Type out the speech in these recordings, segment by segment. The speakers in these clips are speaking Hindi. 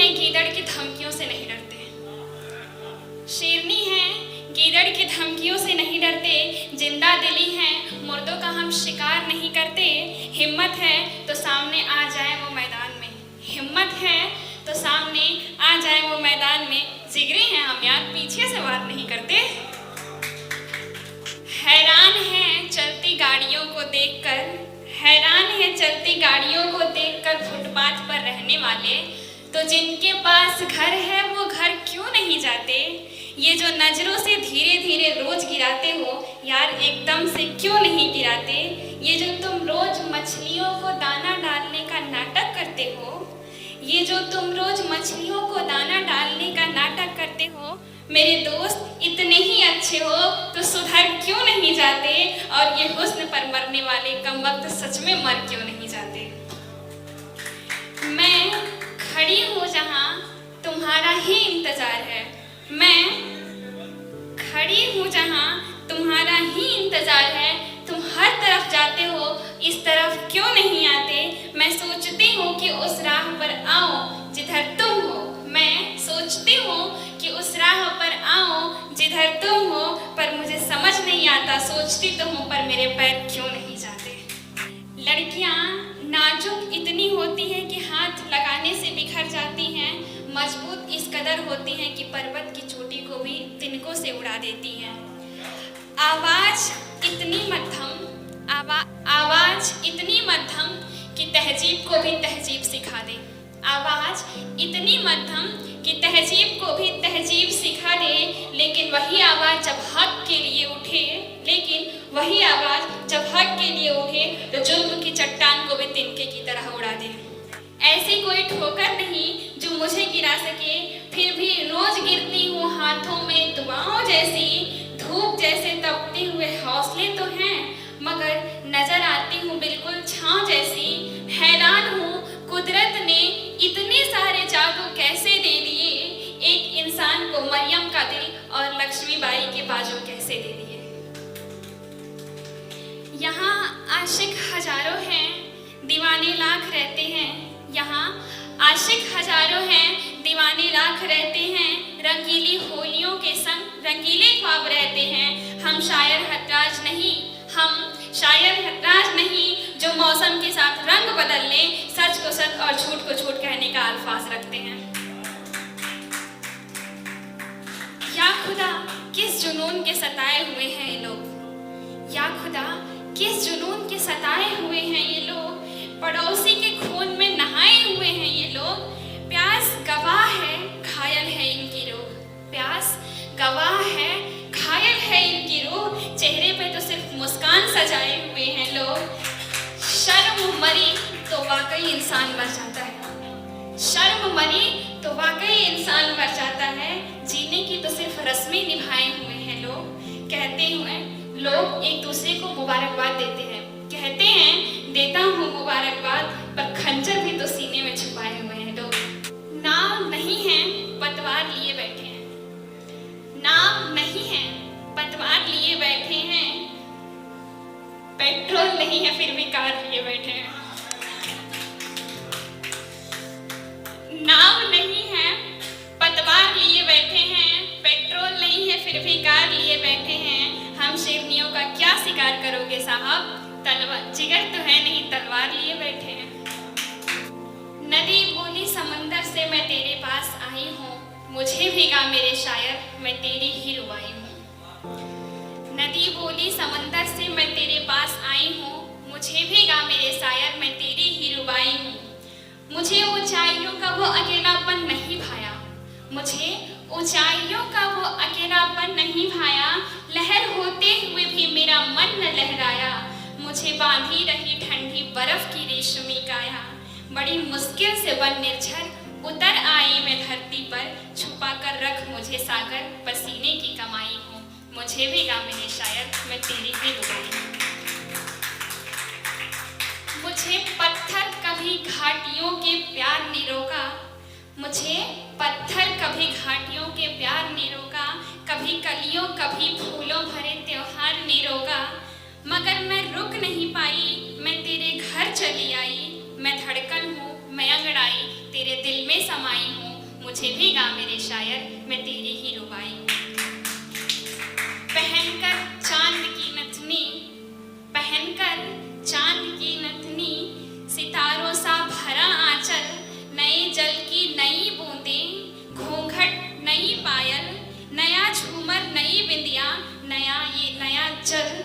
है गीदड़ की धमकियों से नहीं डरते। शेरनी है गीदड़ की धमकियों से नहीं डरते। जिंदा दिली है मुर्दों का हम शिकार नहीं करते। हिम्मत है तो सामने आ जाए वो मैदान में। हिम्मत है तो सामने आ जाए वो मैदान में। जिगरे हैं हम यार, पीछे से वार नहीं करते। हैरान है चलती गाड़ियों को देखकर, हैरान है चलती गाड़ियों को देखकर फुटपाथ पर रहने वाले। तो जिनके पास घर है वो घर क्यों नहीं जाते। ये जो नजरों से धीरे धीरे रोज गिराते हो यार, एकदम से क्यों नहीं गिराते। ये जो तुम रोज मछलियों को दाना डालने का नाटक करते हो, ये जो तुम रोज मछलियों को दाना डालने का नाटक करते हो, मेरे दोस्त इतने ही अच्छे हो तो सुधर क्यों नहीं जाते। और ये हुस्न पर मरने वाले कमबख्त सच में मर क्यों नहीं जाते। मैं खड़ी हूँ जहाँ तुम्हारा ही इंतजार है। मैं खड़ी हूँ जहाँ तुम्हारा ही इंतजार है। तुम हर तरफ जाते हो, इस तरफ क्यों नहीं आते। मैं सोचती हूँ कि उस राह पर आओ जिधर तुम हो। मैं सोचती हूँ कि उस राह पर आओ जिधर तुम हो, पर मुझे समझ नहीं आता। सोचती तो हूँ पर मेरे पैर क्यों नहीं जाते। लड़कियाँ नाजुक इतनी होती हैं कि हाथ लगाने से बिखर जाती हैं। मजबूत इस कदर होती हैं कि पर्वत की चोटी को भी तिनकों से उड़ा देती हैं। आवाज़ इतनी मध्यम कि तहजीब को भी तहजीब सिखा दे। आवाज़ इतनी मध्यम कि तहजीब को भी तहजीब सिखा दे। लेकिन वही आवाज़ जब हक के लिए उठे तो जुल्म की चट्टान को भी तिनके की तरह उड़ा दे। ऐसी कोई ठोकर नहीं जो मुझे गिरा सके, फिर भी रोज गिरती हूँ हाथों में दुआओं जैसी। धूप जैसे तपते हुए हौसले तो हैं, मगर नजर आती हूँ बिल्कुल छाँव जैसी। हैरान हूँ कुदरत ने इतने सारे जादू कैसे दे दिए। एक इंसान को मरियम का दिल और लक्ष्मीबाई के बाजू कैसे दे दिए। यहाँ आशिक हजारों हैं, दीवाने लाख रहते हैं। यहाँ आशिक हजारों हैं, दीवाने लाख रहते हैं। रंगीली होलियों के संग रंगीले ख्वाब रहते हैं। हम शायर हतराज नहीं जो मौसम के साथ रंग बदल लें। सच को सच और झूठ को झूठ कहने का अल्फाज रखते हैं। या खुदा किस जुनून के सताए हुए हैं ये लोग। या खुदा किस जुनून के सताए हुए हैं ये लोग। पड़ोसी के खून में नहाए हुए हैं ये लोग। प्यास गवाह है घायल है इनकी रूह। प्यास गवाह है घायल है इनकी रूह। चेहरे पे तो सिर्फ मुस्कान सजाए हुए हैं लोग। शर्म मरी तो वाकई इंसान मर जाता है। शर्म मरी तो वाकई इंसान मर जाता है। जीने की तो सिर्फ रस्में निभाए हुए हैं लोग। कहते हुए लोग एक दूसरे को मुबारकबाद देते हैं। कहते हैं देता हूँ मुबारकबाद, पर खंजर भी तो सीने में छुपाए हुए हैं लोग। नाव नहीं है पतवार लिए बैठे हैं। नाव नहीं है पतवार लिए बैठे हैं। पेट्रोल नहीं है फिर भी कार लिए बैठे हैं। नाव नहीं है पतवार लिए बैठे हैं। पेट्रोल नहीं है फिर भी कार लिए बैठे हैं। हम शेरनियों का क्या शिकार करोगे साहब। तलवार जिगर तो है नहीं तलवार लिए बैठे हैं। नदी बोली समंदर से मैं तेरे पास आई हूँ। मुझे भीगा मेरे शायर मैं तेरी ही रुबाई हूँ। नदी बोली समंदर से मैं तेरे पास आई हूँ। मुझे भीगा मेरे शायर मैं तेरी ही रुबाई हूँ। मुझे ऊंचाइयों का वो अकेलापन नहीं भाया। मुझे ऊंचाइयों का वो अकेलापन नहीं भाया। लहर होते हुए भी मेरा मन न लहराया। मुझे बांधी रही ठंडी बर्फ की रेशमी काया। बड़ी मुश्किल से बन निर्झर उतर आई मैं धरती पर। छुपा कर रख मुझे सागर पसीने की कमाई हूँ। मुझे भीगा मेरे शायर मैं तेरी ही रुबाई हूँ। मुझे पत्थर कभी घाटियों के प्यार ने रोका। मुझे पत्थर कभी घाटियों के प्यार ने रोका। कभी कलियों कभी फूलों भरे त्योहार ने रोका। मगर मैं रुक नहीं पाई मैं तेरे घर चली आई। मैं धड़कन हूँ मैं अंगड़ाई तेरे दिल में समाई हूँ। मुझे भी गा मेरे शायर, मैं तेरी ही रुबाई। पहनकर चांद की नथनी, पहनकर चांद की नथनी, सितारों सा भरा आंचल, नए जल की नई बूंदें, घूंघट नई पायल, नया झूमर नई बिंदिया, नया जल,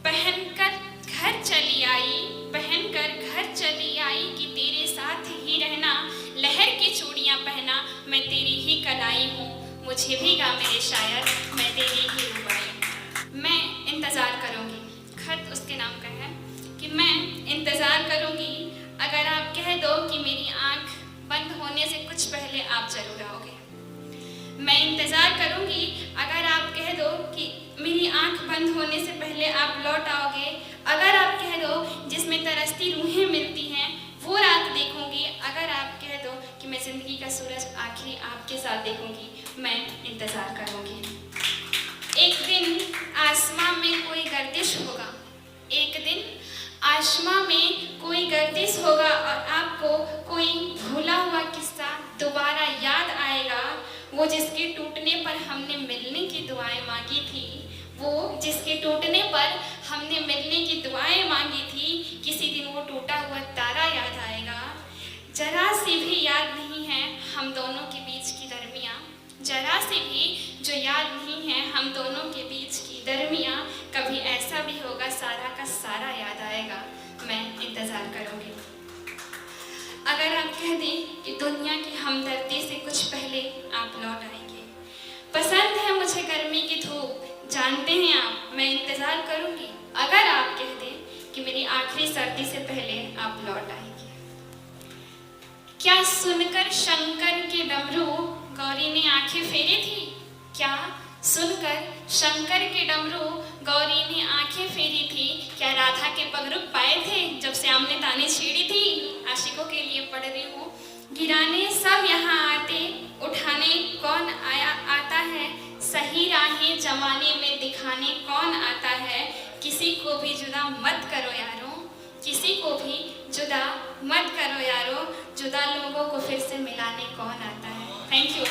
पहनकर घर चली आई, पहनकर घर चली आई कि तेरे साथ ही रहना, लहर की चूड़ियां पहना, मैं तेरी ही कलाई हूँ, मुझे भी गा मेरे शायर, मैं तेरी ही रुबाई। मैं इंतज़ार करूँगी, खत उसके नाम का है कि मैं इंतज़ार करूँगी अगर आप कह दो कि मेरी आँख बंद होने से कुछ पहले आप जरूर आओगे। मैं इंतज़ार करूँगी अगर आप कह दो कि मेरी आँख बंद होने से पहले आप लौट आओगे। अगर आप कह दो जिसमें तरसती रूहें मिलती हैं वो रात देखूँगी। अगर आप कह दो कि मैं ज़िंदगी का सूरज आखिरी आपके साथ देखूँगी, मैं इंतज़ार करूँगी। एक दिन आसमां में कोई गर्दिश होगा, एक दिन आसमां में कोई गर्दिश होगा और आपको कोई भूला हुआ किस्सा दोबारा याद आएगा। वो जिसके टूटने पर हमने मिलने की दुआएं मांगी थी, वो जिसके टूटने पर हमने मिलने की दुआएं मांगी थी, किसी दिन वो टूटा हुआ तारा याद आएगा। जरा सी भी याद नहीं है हम दोनों के बीच की दरमियाँ, जरा सी भी जो याद नहीं है हम दोनों के बीच की दरमियाँ। कभी ऐसा भी होगा सारा का सारा याद आएगा, मैं इंतज़ार करूँगी। अगर आप कह दें कि दुनिया की हमदर्दी से कुछ पहले आप लौट आएंगे। पसंद है मुझे गर्मी की धूप, जानते हैं आप, मैं इंतज़ार करूँगी। अगर आप कह दें कि मेरी आखिरी सर्दी से पहले आप लौट आएंगे। क्या सुनकर शंकर के डमरू गौरी ने आंखें फेरी थी? क्या सुनकर शंकर के डमरू गौरी ने आंखें फेरी थी? क्या राधा के पगरुख पाए थे जब श्याम ने ताने छेड़ी थी? आशिकों के लिए पढ़ रही हूँ। गिराने सब यहाँ आते, उठाने कौन आता है, सही राहें जमाने में दिखाने कौन आता है। किसी को भी जुदा मत करो यारों, किसी को भी जुदा मत करो यारों, जुदा लोगों को फिर से मिलाने कौन आता है। Thank you.